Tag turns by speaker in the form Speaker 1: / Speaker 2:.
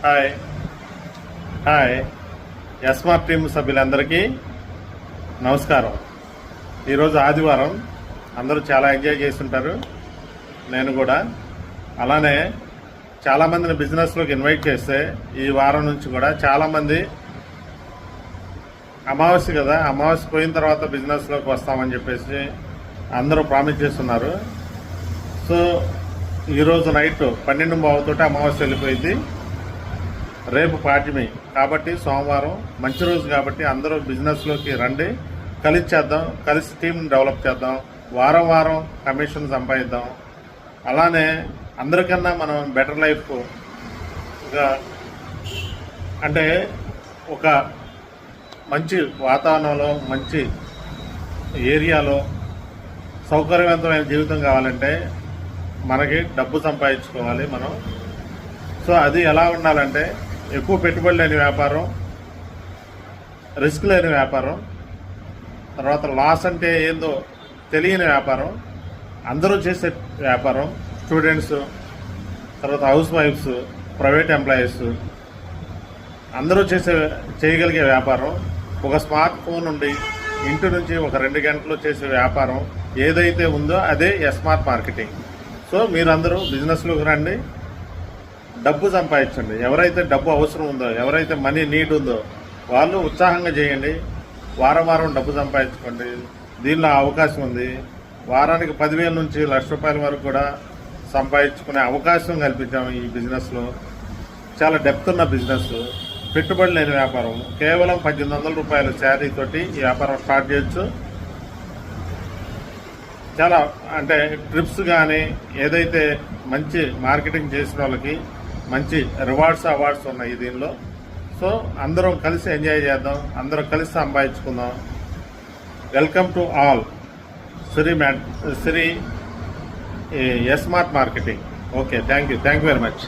Speaker 1: Hi hi smart team సభ్యులందరికీ నమస్కారం. ఈరోజు ఆదివారం, అందరూ చాలా ఎంజాయ్ చేస్తుంటారు, నేను కూడా. అలానే చాలామందిని బిజినెస్లోకి ఇన్వైట్ చేస్తే ఈ వారం నుంచి కూడా చాలామంది అమావాస్య కదా, అమావాస్య పోయిన తర్వాత బిజినెస్లోకి వస్తామని చెప్పేసి అందరూ ప్రామిస్ చేస్తున్నారు. సో ఈరోజు నైట్ 12:15 అమావాస్య వెళ్ళిపోయింది. రేపు పాడ్యమి కాబట్టి సోమవారం మంచి రోజు కాబట్టి అందరూ బిజినెస్లోకి రండి, కలిసి చేద్దాం, కలిసి టీంని డెవలప్ చేద్దాం, వారం వారం కమిషన్ సంపాదిద్దాం. అలానే అందరికన్నా మనం బెటర్ లైఫ్ అంటే ఒక మంచి వాతావరణంలో, మంచి ఏరియాలో సౌకర్యవంతమైన జీవితం కావాలంటే మనకి డబ్బు సంపాదించుకోవాలి మనం. సో అది ఎలా ఉండాలంటే ఎక్కువ పెట్టుబడి లేని వ్యాపారం, రిస్క్ లేని వ్యాపారం, తర్వాత లాస్ అంటే ఏందో తెలియని వ్యాపారం, అందరూ చేసే వ్యాపారం, స్టూడెంట్స్, తర్వాత హౌస్ వైఫ్స్, ప్రైవేట్ ఎంప్లాయీస్ అందరూ చేయగలిగే వ్యాపారం. ఒక స్మార్ట్ ఫోన్ ఉండి ఇంటి నుంచి ఒక 2 గంటలు చేసే వ్యాపారం ఏదైతే ఉందో అదే ఎస్మార్ట్ మార్కెటింగ్. సో మీరందరూ బిజినెస్లోకి రండి, డబ్బు సంపాదించండి. ఎవరైతే డబ్బు అవసరం ఉందో, ఎవరైతే మనీ నీడ్ ఉందో వాళ్ళు ఉత్సాహంగా చేయండి. వారం వారం డబ్బు సంపాదించుకోండి. దీనిలో అవకాశం ఉంది. వారానికి 10,000 నుంచి ₹1,00,000 వరకు కూడా సంపాదించుకునే అవకాశం కల్పించాము ఈ బిజినెస్లో. చాలా డెప్త్ ఉన్న బిజినెస్, పెట్టుబడి లేని వ్యాపారం. కేవలం ₹1,800 శాలరీ తోటి ఈ వ్యాపారం స్టార్ట్ చేయొచ్చు. చాలా అంటే ట్రిప్స్ కానీ ఏదైతే మంచి మార్కెటింగ్ చేసిన వాళ్ళకి మంచి రివార్డ్స్, అవార్డ్స్ ఉన్నాయి దీనిలో. సో అందరం కలిసి ఎంజాయ్ చేద్దాం, అందరం కలిసి సంపాదించుకుందాం. Welcome to all Shri smart marketing. Okay, thank you very much.